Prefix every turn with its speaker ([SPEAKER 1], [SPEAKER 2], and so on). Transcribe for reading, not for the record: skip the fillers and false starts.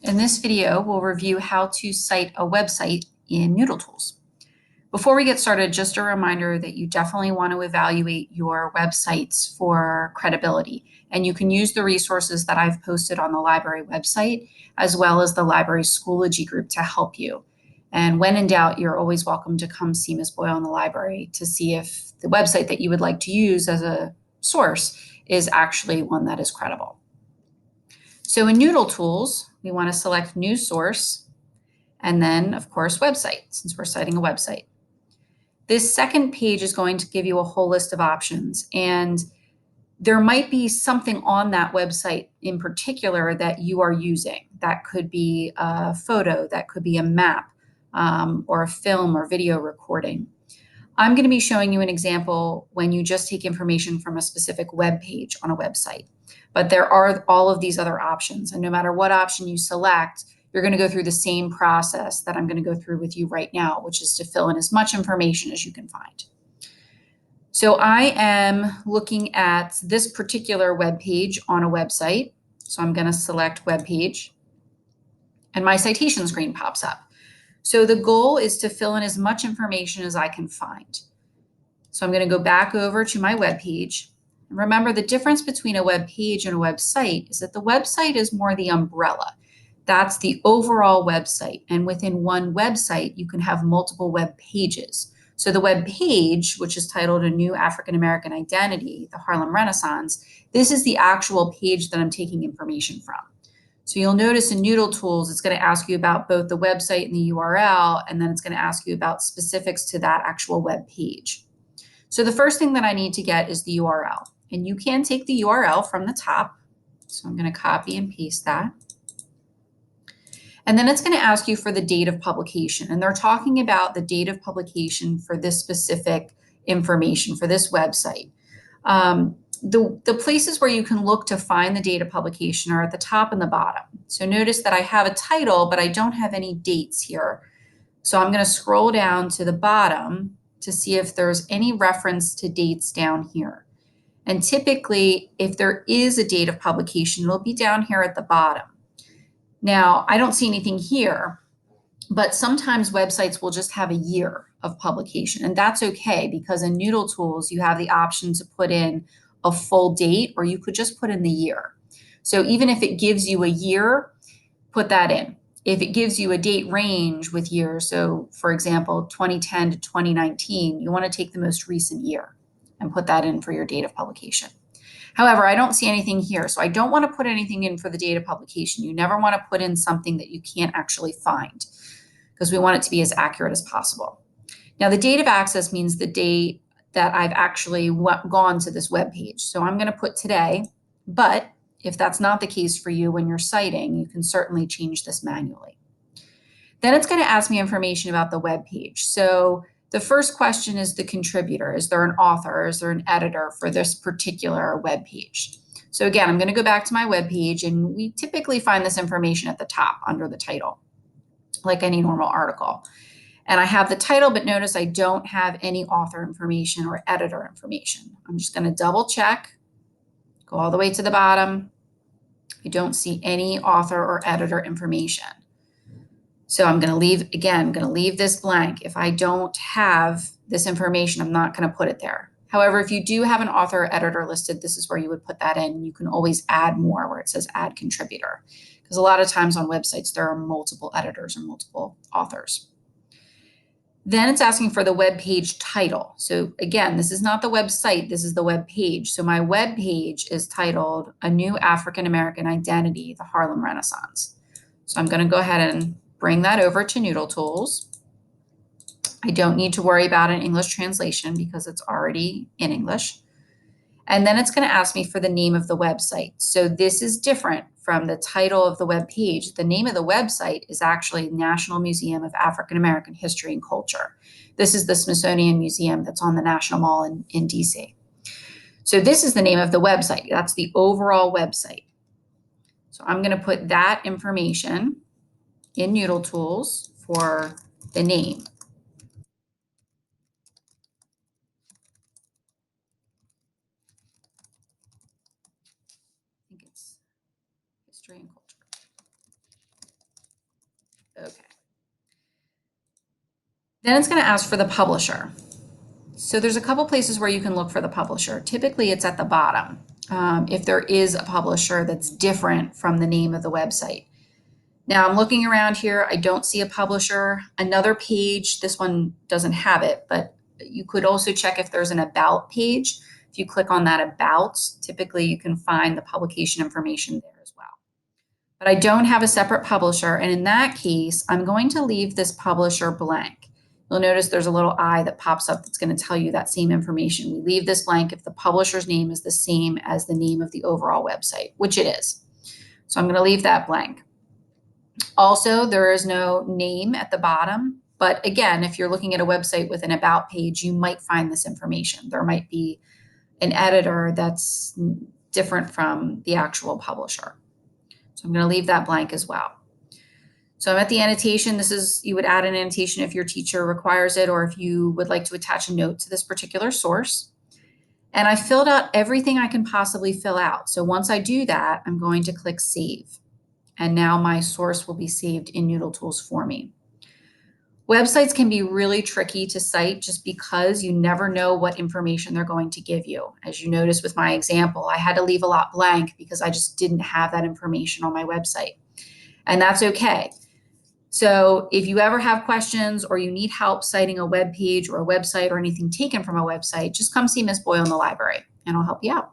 [SPEAKER 1] In this video, we'll review how to cite a website in NoodleTools. Before we get started, just a reminder that you definitely want to evaluate your websites for credibility. And you can use the resources that I've posted on the library website, as well as the library Schoology group to help you. And when in doubt, you're always welcome to come see Ms. Boyle in the library to see if the website that you would like to use as a source is actually one that is credible. So in NoodleTools, we want to select New Source, and then, of course, Website, since we're citing a website. This second page is going to give you a whole list of options, and there might be something on that website in particular that you are using. That could be a photo, that could be a map, or a film or video recording. I'm going to be showing you an example when you just take information from a specific web page on a website. But there are all of these other options, and no matter what option you select, you're going to go through the same process that I'm going to go through with you right now, which is to fill in as much information as you can find. So I am looking at this particular web page on a website. So I'm going to select web page, and my citation screen pops up. So the goal is to fill in as much information as I can find. So I'm going to go back over to my web page. Remember, the difference between a web page and a website is that the website is more the umbrella. That's the overall website. And within one website, you can have multiple web pages. So the web page, which is titled A New African American Identity, the Harlem Renaissance, this is the actual page that I'm taking information from. So you'll notice in NoodleTools, it's going to ask you about both the website and the URL, and then it's going to ask you about specifics to that actual web page. So the first thing that I need to get is the URL. And you can take the URL from the top. So I'm going to copy and paste that. And then it's going to ask you for the date of publication. And they're talking about the date of publication for this specific information for this website. The places where you can look to find the date of publication are at the top and the bottom. So notice that I have a title, but I don't have any dates here. So I'm going to scroll down to the bottom to see if there's any reference to dates down here. And typically, if there is a date of publication, it'll be down here at the bottom. Now, I don't see anything here, but sometimes websites will just have a year of publication, and that's okay because in NoodleTools, you have the option to put in a full date, or you could just put in the year. So even if it gives you a year, put that in. If it gives you a date range with years, so for example, 2010 to 2019, you want to take the most recent year and put that in for your date of publication. However, I don't see anything here, so I don't want to put anything in for the date of publication. You never want to put in something that you can't actually find because we want it to be as accurate as possible. Now, the date of access means the date that I've actually gone to this web page. So I'm going to put today, but if that's not the case for you when you're citing, you can certainly change this manually. Then it's going to ask me information about the web page. So the first question is the contributor. Is there an author? Is there an editor for this particular web page? So again, I'm going to go back to my web page, and we typically find this information at the top under the title, like any normal article. And I have the title, but notice I don't have any author information or editor information. I'm just going to double check, go all the way to the bottom. I don't see any author or editor information. So I'm going to leave, again, I'm going to leave this blank. If I don't have this information, I'm not going to put it there. However, if you do have an author or editor listed, this is where you would put that in. You can always add more where it says add contributor, because a lot of times on websites, there are multiple editors or multiple authors. Then it's asking for the web page title. So again, this is not the website, this is the web page. So my web page is titled A New African American Identity, the Harlem Renaissance. So I'm going to go ahead and bring that over to NoodleTools. I don't need to worry about an English translation because it's already in English. And then it's going to ask me for the name of the website. So this is different from the title of the web page. The name of the website is actually National Museum of African American History and Culture. This is the Smithsonian Museum that's on the National Mall in DC. So this is the name of the website. That's the overall website. So I'm going to put that information in NoodleTools for the name. I think it's history and culture. Okay. Then it's going to ask for the publisher. So there's a couple places where you can look for the publisher. Typically it's at the bottom. If there is a publisher that's different from the name of the website. Now I'm looking around here, I don't see a publisher. Another page, this one doesn't have it, but you could also check if there's an about page. If you click on that about, typically you can find the publication information there as well. But I don't have a separate publisher, and in that case, I'm going to leave this publisher blank. You'll notice there's a little I that pops up that's going to tell you that same information. We leave this blank if the publisher's name is the same as the name of the overall website, which it is. So I'm going to leave that blank. Also, there is no name at the bottom, but again, if you're looking at a website with an about page, you might find this information. There might be an editor that's different from the actual publisher. So I'm going to leave that blank as well. So I'm at the annotation. This is, you would add an annotation if your teacher requires it, or if you would like to attach a note to this particular source. And I filled out everything I can possibly fill out. So once I do that, I'm going to click Save. And now my source will be saved in NoodleTools for me. Websites can be really tricky to cite just because you never know what information they're going to give you. As you notice with my example, I had to leave a lot blank because I just didn't have that information on my website. And that's okay. So if you ever have questions or you need help citing a web page or a website or anything taken from a website, just come see Miss Boyle in the library and I'll help you out.